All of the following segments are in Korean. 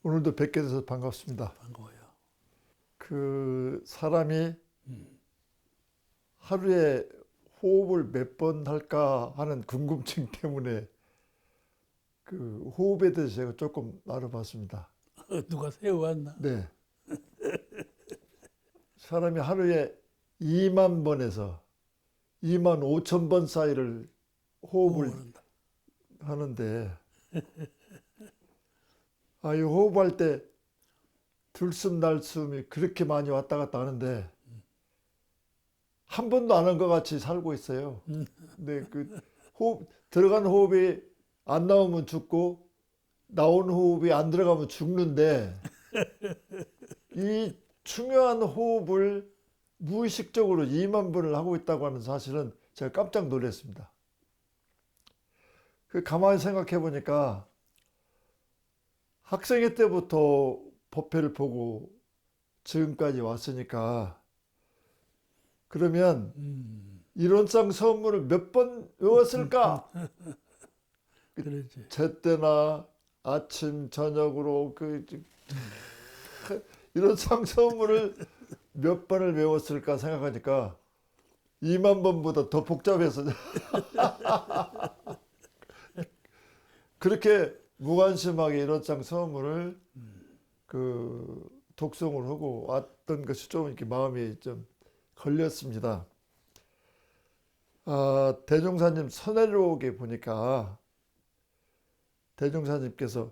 오늘도 뵙게 돼서 반갑습니다. 반가워요. 그 사람이 음. 하루에 호흡을 몇 번 할까 하는 궁금증 때문에 그 호흡에 대해서 제가 조금 알아봤습니다. 누가 세워왔나? 네. 사람이 하루에 2만 번에서 2만 5천 번 사이를 호흡을 한다. 하는데, 이 호흡할 때 들숨 날숨이 그렇게 많이 왔다 갔다 하는데, 한 번도 안 한 것 같이 살고 있어요. 근데 그 들어간 호흡이 안 나오면 죽고, 나온 호흡이 안 들어가면 죽는데, 이 중요한 호흡을 무의식적으로 2만 번을 하고 있다고 하는 사실은 제가 깜짝 놀랐습니다. 그 가만히 생각해 보니까 학생회 때부터 법회를 보고 지금까지 왔으니까, 그러면 이론상 서문을 몇 번 외웠을까? 그러지. 제때나 아침 저녁으로 이론상 서문을 몇 번을 외웠을까 생각하니까 2만 번보다 더 복잡해서 그렇게 무관심하게 이론상 서문을 독송을 하고 왔던 것이 좀 이렇게 마음이 좀 걸렸습니다. 대종사님 선회록에 보니까 대종사님께서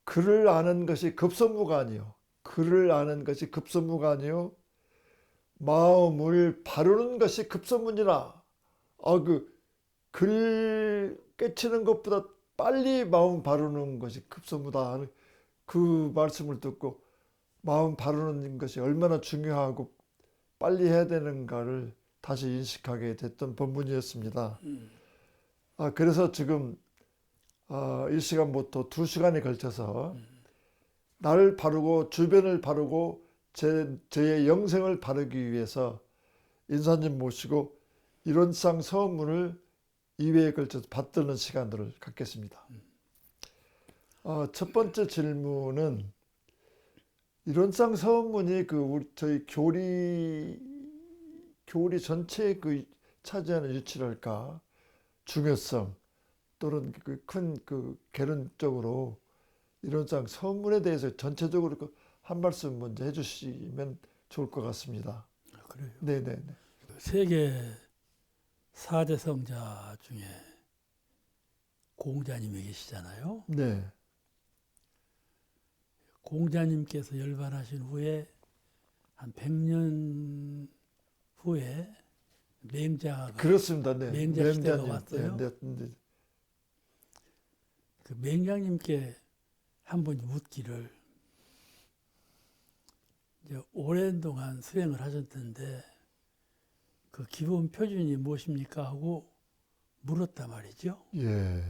글을 아는 것이 급선무가 아니요. 글을 아는 것이 급선무가 아니요. 마음을 바르는 것이 급선무니라. 글 깨치는 것보다 빨리 마음 바르는 것이 급선무다 하는 그 말씀을 듣고 마음 바르는 것이 얼마나 중요하고 빨리 해야 되는가를 다시 인식하게 됐던 본문이었습니다. 그래서 지금 이 시간부터 2시간에 걸쳐서 나를 바르고 주변을 바르고 저의 영생을 바르기 위해서 인사님 모시고 이론상 서문을 2회에 걸쳐서 받드는 시간들을 갖겠습니다. 첫 번째 질문은 이론상 서문이 저희 교리 전체에 차지하는 위치랄까, 중요성 또는 큰 개론적으로 이론상 서문에 대해서 전체적으로 한 말씀 먼저 해주시면 좋을 것 같습니다. 그래요. 네네네. 세계 4대 성자 중에 공자님이 계시잖아요. 네. 공자님께서 열반하신 후에 한 100년 후에 맹자가 그렇습니다. 네. 맹자 시대가 맹자님. 왔어요. 네. 그 맹자님께 한 번 묻기를, 이제 오랜 동안 수행을 하셨는데 그 기본 표준이 무엇입니까 하고 물었단 말이죠. 예.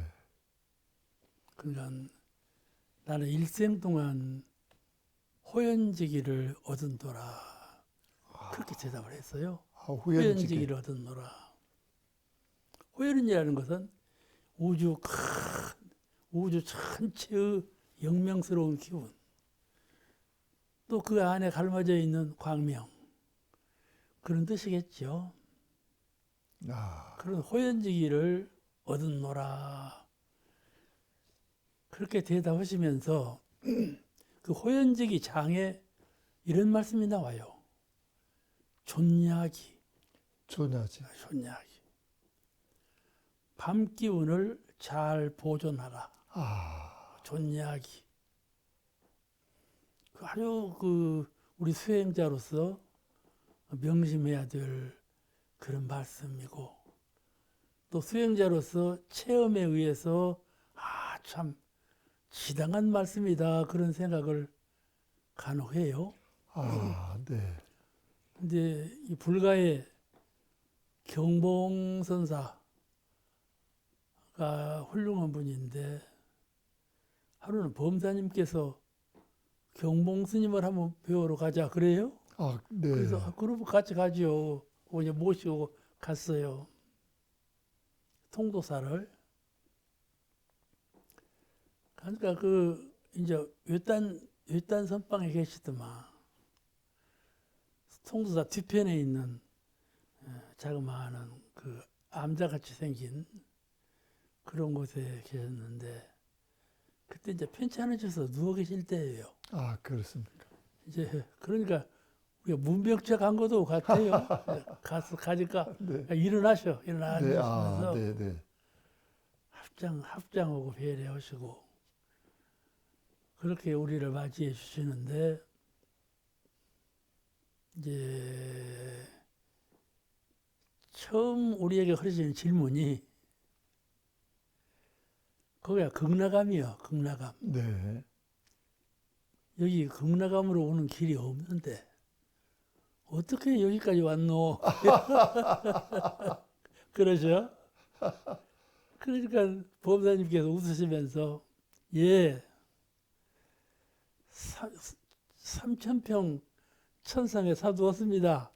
그러니까 나는 일생 동안 호연지기를 얻은도라, 그렇게 대답을 했어요. 호연지기를 얻은도라. 호연이라는 것은 우주 전체의 영명스러운 기운, 또 그 안에 갈라져 있는 광명, 그런 뜻이겠죠. 그런 호연지기를 얻은노라, 그렇게 대답하시면서 그 호연지기 장에 이런 말씀이 나와요. 존야기. 밤 기운을 잘 보존하라. 존야기. 아주 우리 수행자로서 명심해야 될 그런 말씀이고, 또 수행자로서 체험에 의해서 참 지당한 말씀이다, 그런 생각을 간혹 해요. 네. 근데 이 불가의 경봉선사가 훌륭한 분인데, 하루는 범사님께서 경봉스님을 한번 배우러 가자 그래요. 네. 그래서 그러면 같이 가죠. 그냥 모시고 갔어요. 통도사를. 그러니까 이제 외딴 선방에 계시더만 송도사 뒤편에 있는 자그마한 그 암자같이 생긴 그런 곳에 계셨는데 그때 이제 편찮으셔서 누워 계실 때예요. 아, 그렇습니까? 이제 그러니까 우리가 문병책 한 것도 같아요. 가니까 네. 일어나셔. 네, 일어나시면서 네, 네. 합장하고 배려하시고 그렇게 우리를 맞이해 주시는데 이제 처음 우리에게 하시는 질문이 거기가 극락암이요. 극락암. 네. 여기 극락암으로 오는 길이 없는데 어떻게 여기까지 왔노? 그러죠. 그러니까 보험사님께서 웃으시면서 예, 3,000평 천상에 사두었습니다.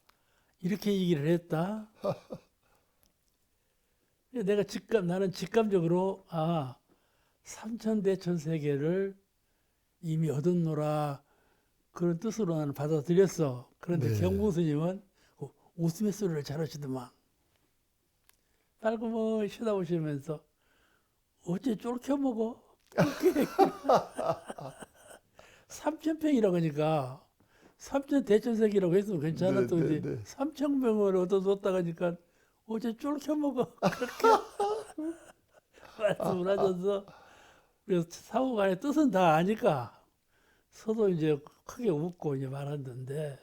이렇게 얘기를 했다. 나는 직감적으로 3,000대천 세계를 이미 얻었노라 그런 뜻으로 나는 받아들였어. 그런데 네. 경봉 스님은 웃음소리를 잘하시더만. 빨그머니 쳐다보시면서 어째 쫄켜 먹어? 3,000평이라고 하니까 3,000대천세기라고 했으면 괜찮았던데 네, 네, 네. 3,000평을 얻어뒀다가 하니까 어째 쫄켜 먹어? 그렇게 말씀을 하셔서 그래서 사후간의 뜻은 다 아니까 서도 이제 크게 웃고 이제 말았는데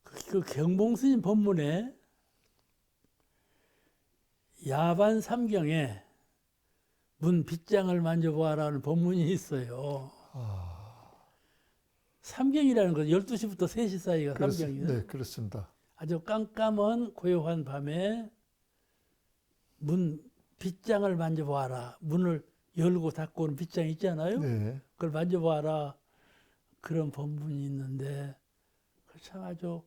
그 경봉스님 법문에 야반 삼경에 문 빗장을 만져보아라는 법문이 있어요. 삼경이라는 건 12시부터 3시 사이가 삼경이에요. 네, 그렇습니다. 아주 깜깜한 고요한 밤에 문 빗장을 만져보아라. 문을 열고 닫고 오는 빗장 있잖아요. 네. 그걸 만져보아라. 그런 법문이 있는데 참 아주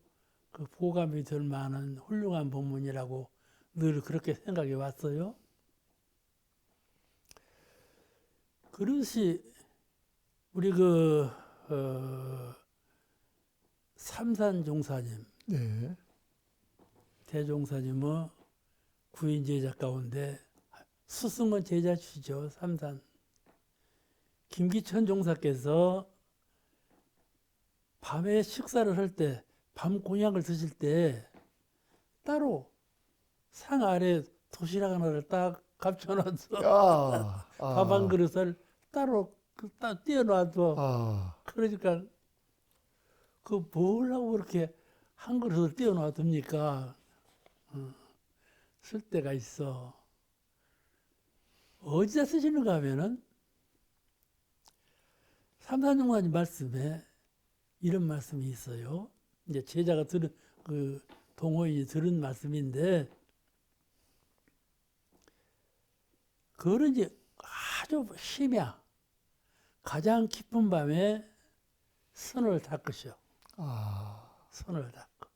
그 보감이 될 만한 훌륭한 법문이라고 늘 그렇게 생각해 왔어요. 그릇이 우리 삼산종사님, 네. 대종사님은 구인 제자 가운데 스승은 제자시죠. 삼산. 김기천 종사께서 밤에 식사를 할 때, 밤 곤약을 드실 때 따로 상 아래 도시락 하나를 딱 감춰놔서 밥 한 그릇을 따로 딱 띄워놔도 그러니까 그 뭘 하고 그렇게 한 그릇을 띄워놔둡니까? 쓸 때가 있어. 어디다 쓰시는가 하면은 삼산종사님 말씀에 이런 말씀이 있어요. 이제 제자가 들은 그 동호인이 들은 말씀인데 그거는 이제 아주 심야 가장 깊은 밤에 선을 닦으셔. 선을 닦고.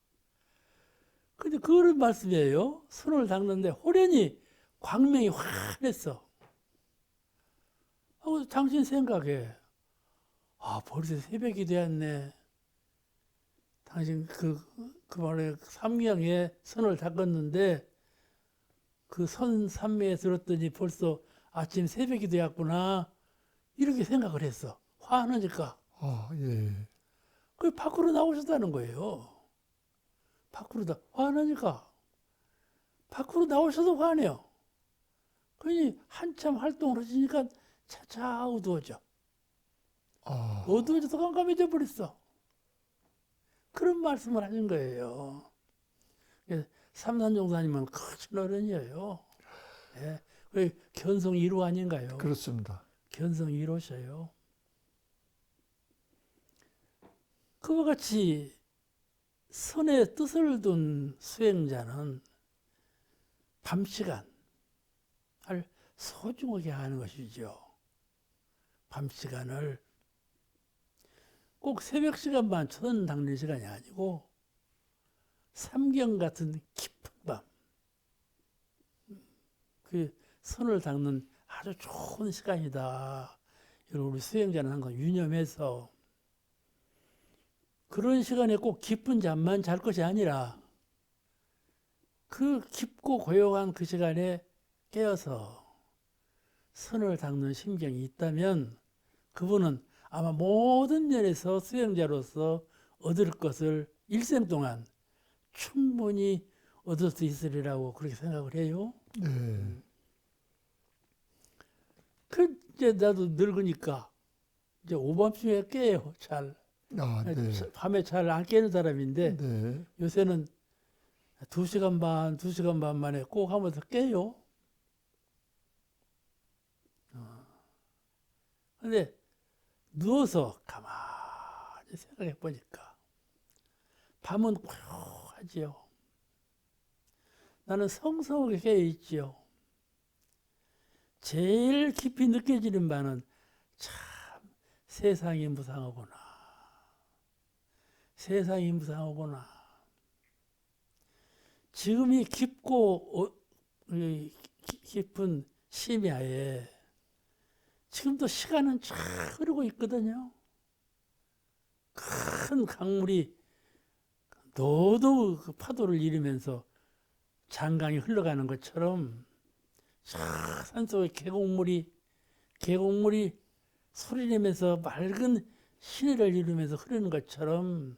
근데 그런 말씀이에요. 선을 닦는데 호련히 광명이 환했어. 하고 당신 생각에 벌써 새벽이 되었네. 당신 그 말에 삼경에 선을 닦았는데 그 선 삼매에 들었더니 벌써 아침 새벽이 되었구나. 이렇게 생각을 했어. 화나니까. 예. 그 밖으로 나오셨다는 거예요. 화나니까. 밖으로 나오셔도 화내요. 그러니 한참 활동을 하시니까 차차 어두워져. 어두워져서 깜깜해져 버렸어. 그런 말씀을 하신 거예요. 삼산종사님은 큰 어른이에요. 예. 견성 1호 아닌가요? 그렇습니다. 견성 1호셔요. 그와 같이 선의 뜻을 둔 수행자는 밤 시간을 소중하게 하는 것이죠. 밤 시간을 꼭 새벽 시간만 선 닦는 시간이 아니고 삼경 같은 깊은 밤, 그 선을 닦는 아주 좋은 시간이다. 우리 수행자는 항상 유념해서 그런 시간에 꼭 깊은 잠만 잘 것이 아니라 그 깊고 고요한 그 시간에 깨어서 선을 닦는 심경이 있다면 그분은 아마 모든 면에서 수행자로서 얻을 것을 일생 동안 충분히 얻을 수 있으리라고 그렇게 생각을 해요. 네. 그 이제 나도 늙으니까 이제 오밤중에 깨요. 잘. 아, 네. 밤에 잘 안 깨는 사람인데 네. 요새는 2시간 반 만에 꼭 하면서 깨요. 근데 누워서 가만히 생각해 보니까 밤은 고요하지요. 나는 성성하게 깨어 있지요. 제일 깊이 느껴지는 바는 참 세상이 무상하구나. 세상이 무상하구나. 지금이 깊고 깊은 심야에 지금도 시간은 쫙 흐르고 있거든요. 큰 강물이 노도 그 파도를 일으면서 장강이 흘러가는 것처럼 산속의 계곡물이 소리내면서 맑은 시내를 이루면서 흐르는 것처럼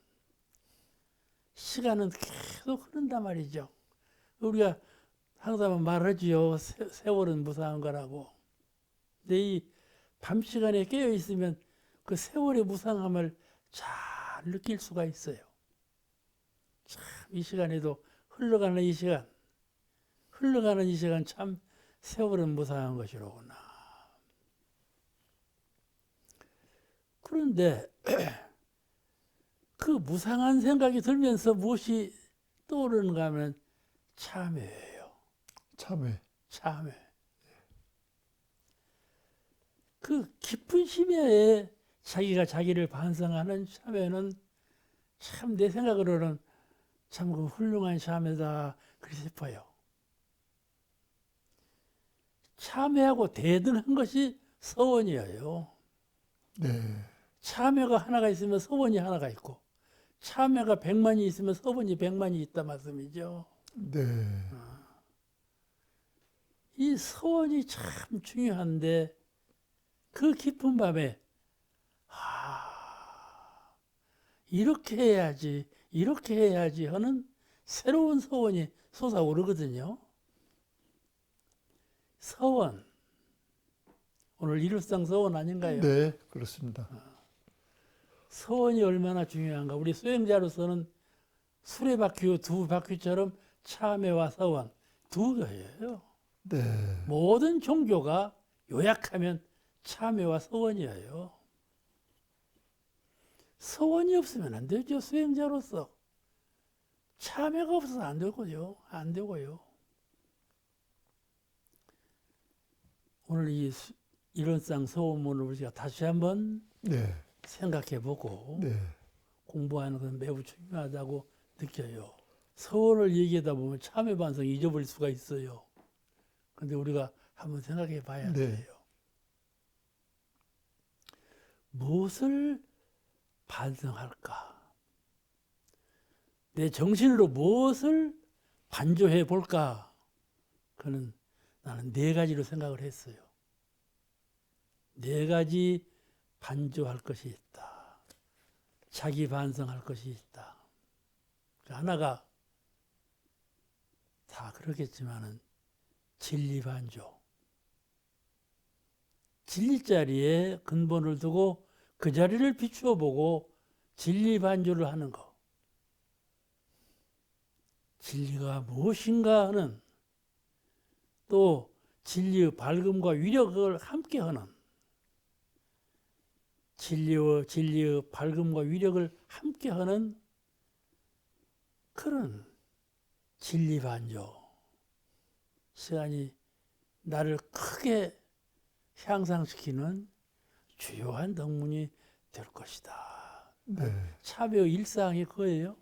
시간은 계속 흐른단 말이죠. 우리가 항상 말하지요. 세월은 무상한 거라고. 근데 이 밤 시간에 깨어 있으면 그 세월의 무상함을 잘 느낄 수가 있어요. 참 이 시간에도 흘러가는 이 시간 참 세월은 무상한 것이로구나. 그런데 그 무상한 생각이 들면서 무엇이 떠오르는가 하면 참회예요. 참회. 참회. 그 깊은 심야에 자기가 자기를 반성하는 참회는 참 내 생각으로는 참 그 훌륭한 참회다 그렇게 싶어요. 참회하고 대등한 것이 서원이에요. 네. 참회가 하나가 있으면 서원이 하나가 있고 참회가 100만이 있으면 서원이 100만이 있다 말씀이죠. 네. 이 서원이 참 중요한데 그 깊은 밤에 이렇게 해야지 하는 새로운 서원이 솟아오르거든요. 서원. 오늘 일일상 서원 아닌가요? 네, 그렇습니다. 서원이 얼마나 중요한가. 우리 수행자로서는 수레바퀴 두 바퀴처럼 참회와 서원 두 개예요. 네. 모든 종교가 요약하면 참회와 서원이에요. 서원이 없으면 안 되죠. 수행자로서. 참회가 없어서 안 되고요. 안 되고요. 오늘 이 일원상 서원문을 우리가 다시 한번 네. 생각해 보고 네. 공부하는 건 매우 중요하다고 느껴요. 서원을 얘기하다 보면 참회 반성 잊어버릴 수가 있어요. 근데 우리가 한번 생각해 봐야 네. 돼요. 무엇을 반성할까? 내 정신으로 무엇을 반조해 볼까? 그는 나는 4가지로 생각을 했어요. 4가지 반조할 것이 있다. 자기 반성할 것이 있다. 하나가 다 그렇겠지만은 진리 반조. 진리 자리에 근본을 두고 그 자리를 비추어 보고 진리 반조를 하는 것. 진리가 무엇인가 하는 또 진리의 밝음과 위력을 함께 하는 진리의 밝음과 위력을 함께 하는 그런 진리 반조. 시간이 나를 크게 향상시키는 주요한 덕문이 될 것이다. 네. 참여 일상이 그거예요.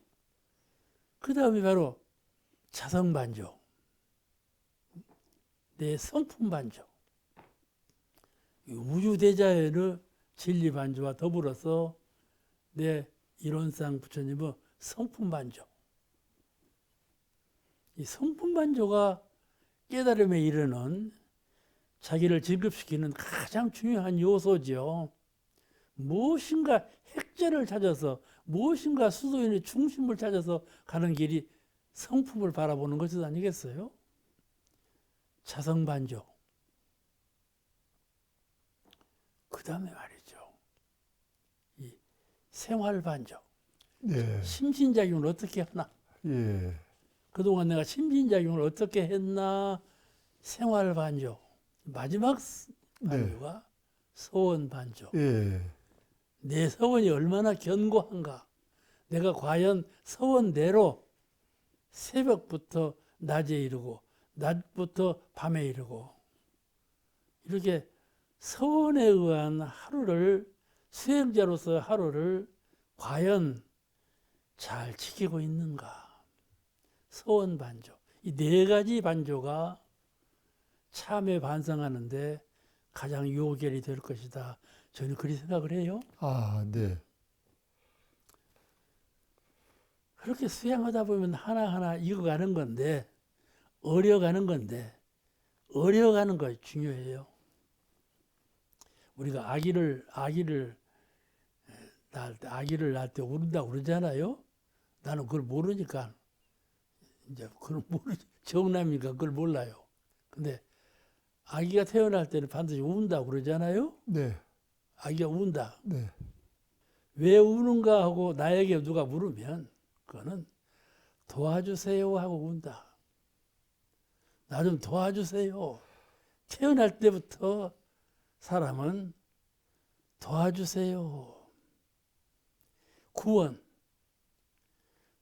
그 다음에 바로 자성 반조. 내 성품 반조. 우주대자연의 진리반조와 더불어서 내 이론상 부처님은 성품반조. 이 성품반조가 깨달음에 이르는 자기를 진급시키는 가장 중요한 요소죠. 무엇인가 핵제를 찾아서 무엇인가 수도인의 중심을 찾아서 가는 길이 성품을 바라보는 것이 아니겠어요? 자성반조. 그 다음에 말이죠. 이 생활반조. 예. 심신작용을 어떻게 하나? 예. 그동안 내가 심신작용을 어떻게 했나? 생활반조. 마지막 반조가 서원반조. 예. 내 서원이 얼마나 견고한가? 내가 과연 서원대로 새벽부터 낮에 이르고 낮부터 밤에 이르고 이렇게 서원에 의한 하루를 수행자로서 하루를 과연 잘 지키고 있는가? 서원 반조. 이 네 가지 반조가 참회 반성하는데 가장 요결이 될 것이다. 저는 그렇게 생각을 해요. 아, 네. 그렇게 수행하다 보면 하나하나 익어가는 건데, 어려가는 건데, 어려가는 거 중요해요. 우리가 아기를 낳을 때 울다 그러잖아요. 나는 그걸 모르니까, 이제 그걸 정남이니까 그걸 몰라요. 근데 아기가 태어날 때는 반드시 운다 그러잖아요. 네. 아기가 운다. 네. 왜 우는가 하고 나에게 누가 물으면 그거는 도와주세요 하고 운다. 나 좀 도와주세요. 태어날 때부터 사람은 도와주세요.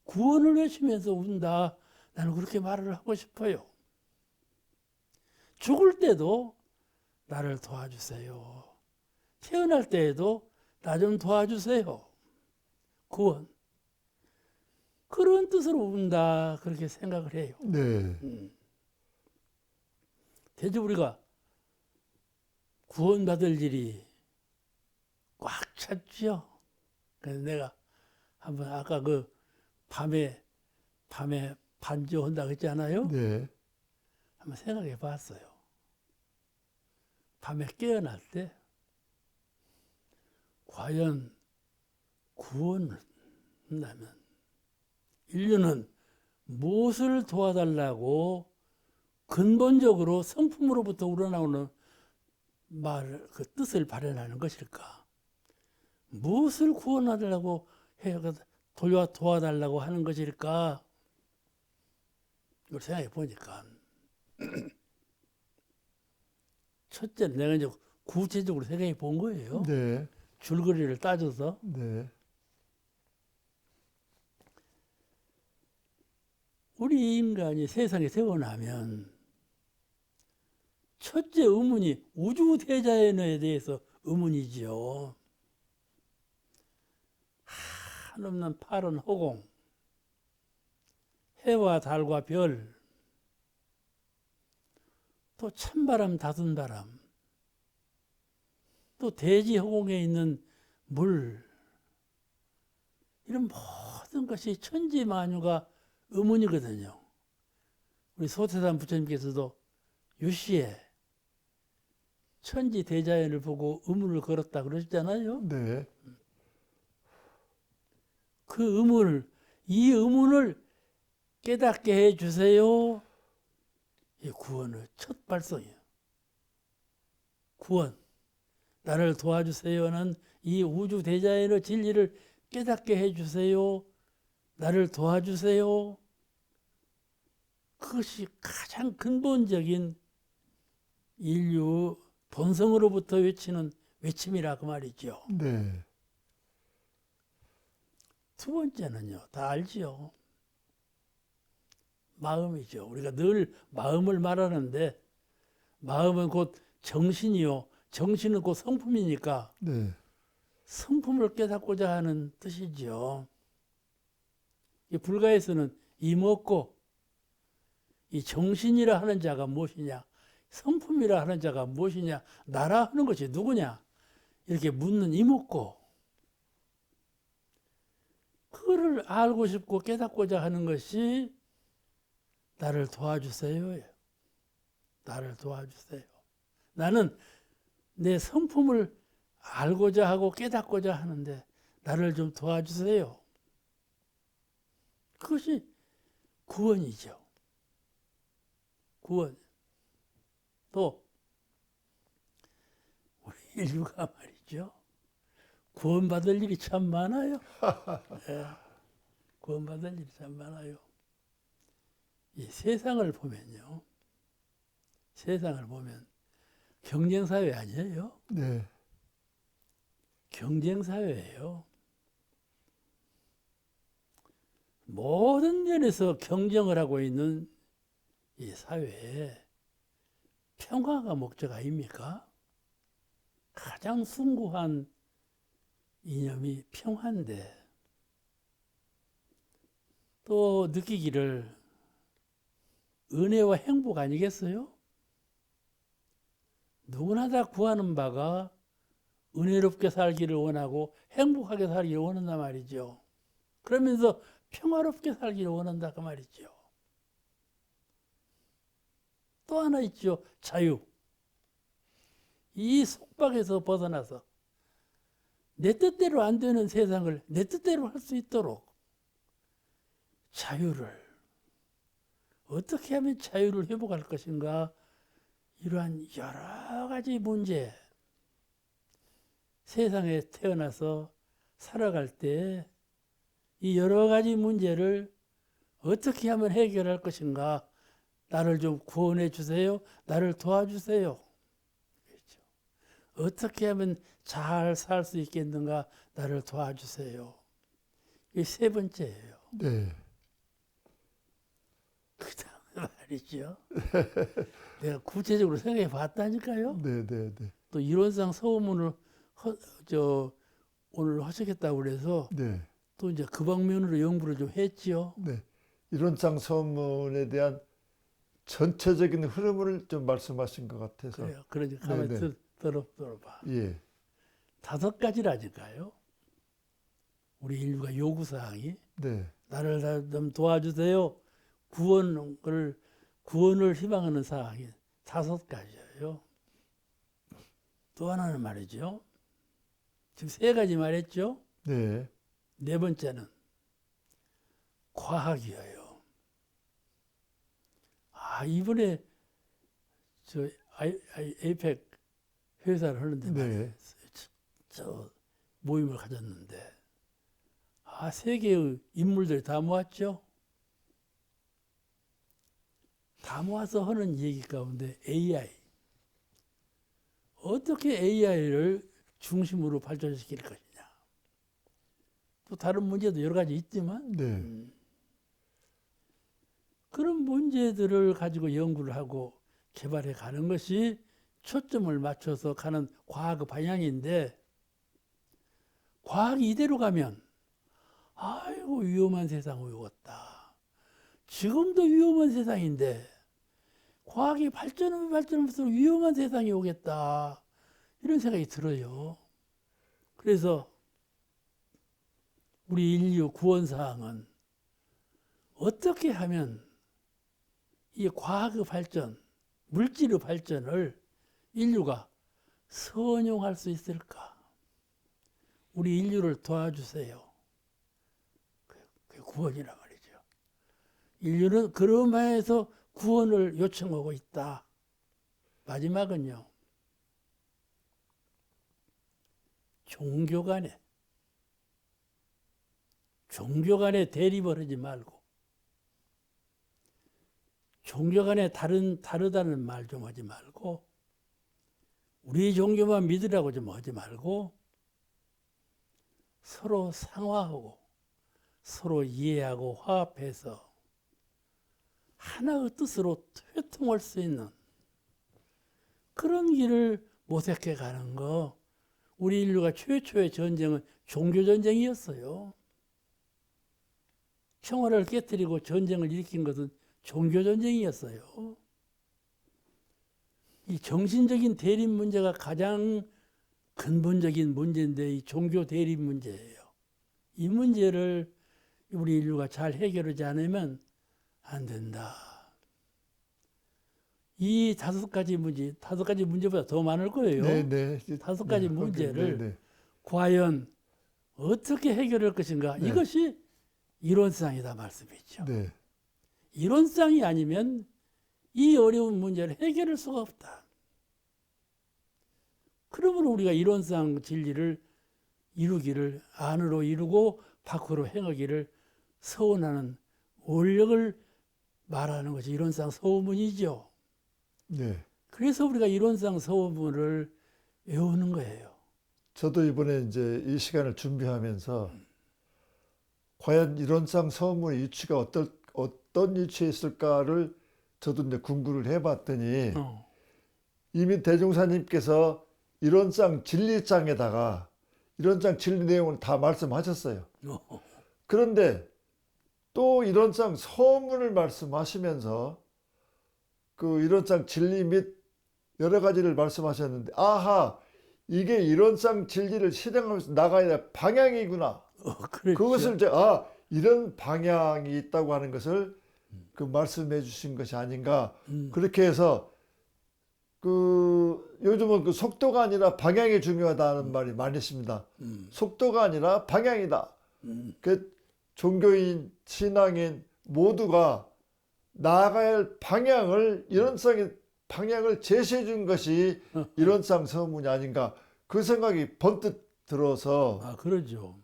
구원을 외치면서 운다. 나는 그렇게 말을 하고 싶어요. 죽을 때도 나를 도와주세요. 태어날 때에도 나 좀 도와주세요. 구원. 그런 뜻으로 운다. 그렇게 생각을 해요. 네. 대체 우리가 구원받을 일이 꽉 찼죠. 그래서 내가 한번 아까 그 밤에 반조한다고 했잖아요. 네. 한번 생각해 봤어요. 밤에 깨어날 때 과연 구원을 한다면 인류는 무엇을 도와달라고 근본적으로 성품으로부터 우러나오는 그 뜻을 발현하는 것일까? 무엇을 구원하려고 도와달라고 하는 것일까? 이걸 생각해 보니까 첫째는 내가 이제 구체적으로 생각해 본 거예요. 네. 줄거리를 따져서. 네. 우리 인간이 세상에 태어나면 첫째 의문이 우주대자연에 대해서 의문이지요. 한없는 파란 허공, 해와 달과 별, 또 찬바람, 다순 바람, 또 대지 허공에 있는 물, 이런 모든 것이 천지만유가 의문이거든요. 우리 소태산 부처님께서도 유시에 천지 대자연을 보고 의문을 걸었다 그러셨잖아요. 네. 그 이 의문을 깨닫게 해주세요. 이 구원의 첫 발성이에요. 구원. 나를 도와주세요는 이 우주 대자연의 진리를 깨닫게 해주세요. 나를 도와주세요. 그것이 가장 근본적인 인류 본성으로부터 외치는 외침이라 그 말이죠. 네. 두 번째는요, 다 알지요. 마음이죠. 우리가 늘 마음을 말하는데 마음은 곧 정신이요. 정신은 곧 성품이니까 네. 성품을 깨닫고자 하는 뜻이죠. 이 불가에서는 이먹고 이 정신이라 하는 자가 무엇이냐? 성품이라 하는 자가 무엇이냐? 나라 하는 것이 누구냐? 이렇게 묻는 이목고, 그거를 알고 싶고 깨닫고자 하는 것이 나를 도와주세요. 나를 도와주세요. 나는 내 성품을 알고자 하고 깨닫고자 하는데 나를 좀 도와주세요. 그것이 구원이죠. 구원. 또 우리 인류가 말이죠. 구원받을 일이 참 많아요. 예, 구원받을 일이 참 많아요. 이 세상을 보면요. 세상을 보면 경쟁사회 아니에요? 네. 경쟁사회예요. 모든 면에서 경쟁을 하고 있는 이 사회에 평화가 목적 아닙니까? 가장 숭고한 이념이 평화인데, 또 느끼기를 은혜와 행복 아니겠어요? 누구나 다 구하는 바가 은혜롭게 살기를 원하고 행복하게 살기를 원한단 말이죠. 그러면서 평화롭게 살기를 원한다 그 말이죠. 또 하나 있죠. 자유. 이 속박에서 벗어나서 내 뜻대로 안 되는 세상을 내 뜻대로 할 수 있도록 자유를, 어떻게 하면 자유를 회복할 것인가, 이러한 여러 가지 문제, 세상에 태어나서 살아갈 때 이 여러 가지 문제를 어떻게 하면 해결할 것인가, 나를 좀 구원해 주세요. 나를 도와주세요. 그렇죠. 어떻게 하면 잘 살 수 있겠는가, 나를 도와주세요. 이게 세 번째예요. 네. 그 다음에 말이죠. 내가 구체적으로 생각해 봤다니까요. 네, 네, 네. 또 이론상 서문을 오늘 하시겠다고 그래서 네. 또 이제 그 방면으로 연구를 좀 했지요. 네. 이론상 서문에 대한 전체적인 흐름을 좀 말씀하신 것 같아서. 그래요. 그러니까 가만히 네네. 들어봐. 예. 5가지라니까요. 우리 인류가 요구사항이. 네. 나를 좀 도와주세요. 구원을 희망하는 사항이 5가지예요. 또 하나는 말이죠. 지금 3가지 말했죠. 네. 4번째는 과학이에요. 이번에 에이펙 회사를 하는데 네. 저 모임을 가졌는데 세계의 인물들이 다 모았죠. 다 모아서 하는 얘기 가운데 AI. 어떻게 AI를 중심으로 발전시킬 것이냐. 또 다른 문제도 여러 가지 있지만 네. 그런 문제들을 가지고 연구를 하고 개발해 가는 것이 초점을 맞춰서 가는 과학 방향인데, 과학이 이대로 가면 아이고 위험한 세상 오겠다. 지금도 위험한 세상인데 과학이 발전하면 발전할수록 위험한 세상이 오겠다. 이런 생각이 들어요. 그래서 우리 인류 구원사항은 어떻게 하면 이 과학의 발전, 물질의 발전을 인류가 선용할 수 있을까? 우리 인류를 도와주세요. 그게 구원이란 말이죠. 인류는 그런 면에서 구원을 요청하고 있다. 마지막은요. 종교 간에 대립을 하지 말고, 종교 간에 다르다는 말 좀 하지 말고, 우리 종교만 믿으라고 좀 하지 말고, 서로 상화하고, 서로 이해하고 화합해서 하나의 뜻으로 회통할 수 있는 그런 길을 모색해 가는 거. 우리 인류가 최초의 전쟁은 종교전쟁이었어요. 평화를 깨뜨리고 전쟁을 일으킨 것은 종교전쟁이었어요. 이 정신적인 대립 문제가 가장 근본적인 문제인데 이 종교 대립 문제예요. 이 문제를 우리 인류가 잘 해결하지 않으면 안 된다. 이 다섯 가지 문제보다 더 많을 거예요. 네. 다섯 가지 네, 문제를 네. 과연 어떻게 해결할 것인가? 네. 이것이 이론상이다 말씀이죠. 네. 이론상이 아니면 이 어려운 문제를 해결할 수가 없다. 그러므로 우리가 이론상 진리를 이루기를 안으로 이루고 밖으로 행하기를 서원하는 원력을 말하는 것이 이론상 서원문이죠. 네. 그래서 우리가 이론상 서원문을 외우는 거예요. 저도 이번에 이제 이 시간을 준비하면서 과연 이론상 서문의 위치가 어떤 위치에 있을까를 저도 이제 공부를 해봤더니 이미 대종사님께서 이론상 진리장에다가 이론상 진리 내용을 다 말씀하셨어요. 그런데 또 이론상 서문을 말씀하시면서 그 이론상 진리 및 여러 가지를 말씀하셨는데 아하 이게 이론상 진리를 실행하면서 나가야 될 방향이구나. 그렇죠. 그것을 이제 이런 방향이 있다고 하는 것을 그 말씀해 주신 것이 아닌가. 그렇게 해서 그 요즘은 그 속도가 아니라 방향이 중요하다는 말이 많이 있습니다. 속도가 아니라 방향이다. 그 종교인, 신앙인 모두가 나아가야 할 방향을 이론상의 방향을 제시해 준 것이 이론상 서문이 아닌가. 그 생각이 번뜩 들어서 그러죠.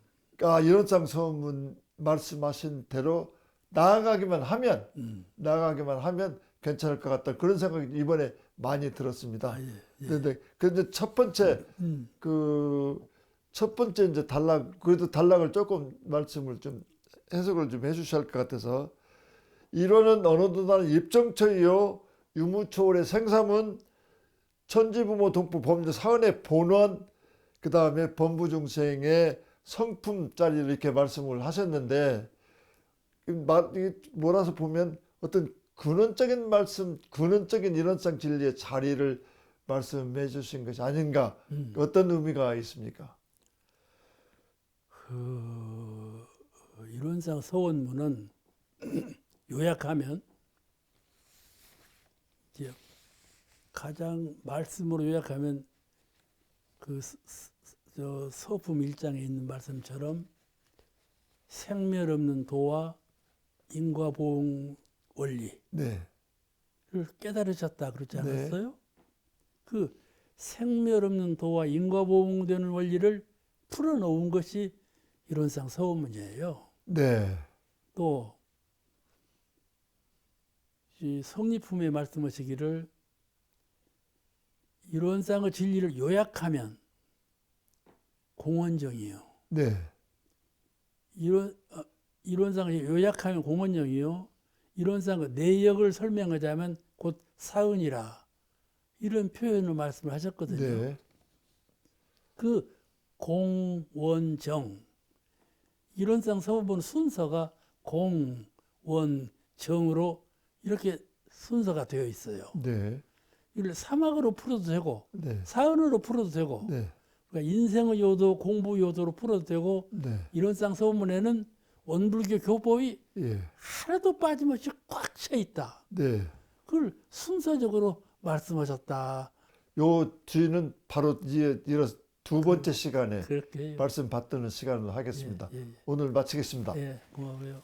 이론상 서문 말씀하신 대로 나아가기만 하면 괜찮을 것 같다. 그런 생각이 이번에 많이 들었습니다. 그런데 첫 번째 이제 그래도 단락을 조금 말씀을 좀 해석을 좀 해주셔야 할 것 같아서 이론은 언어도 나는 입정처이요 유무초월의 생사문 천지부모 동부 범죄 사은의 본원 그 다음에 범부중생의 성품짜리 이렇게 말씀을 하셨는데 몰아서 보면 어떤 근원적인 말씀, 근원적인 이론상 진리의 자리를 말씀해 주신 것이 아닌가. 어떤 의미가 있습니까? 이론상 서원문은 요약하면 이제 가장 말씀으로 요약하면 그 서품 1장에 있는 말씀처럼 생멸 없는 도와 인과보응 원리를 깨달으셨다 그러지 않았어요? 그 생멸 없는 도와 인과보응되는 원리를 풀어놓은 것이 이론상 서원문이에요. 네. 또 이 성리품에 말씀하시기를 이론상의 진리를 요약하면 공원정이요. 네. 이론상을 요약하면 공원정이요. 이론상의 내역을 설명하자면 곧 사은이라 이런 표현을 말씀을 하셨거든요. 네. 그 공원정 이론상 서원문 순서가 공원정으로 이렇게 순서가 되어 있어요. 네. 이걸 사막으로 풀어도 되고 네. 사은으로 풀어도 되고 네. 그러니까 인생의 요도, 공부 요도로 풀어도 되고 네. 이론상 서원문에는 원불교 교법이 하나도 빠짐없이 꽉 차 있다. 네. 그걸 순서적으로 말씀하셨다. 요 뒤는 바로 이런 두 번째 시간에 그렇게 말씀 받드는 시간을 하겠습니다. 오늘 마치겠습니다. 고마워요.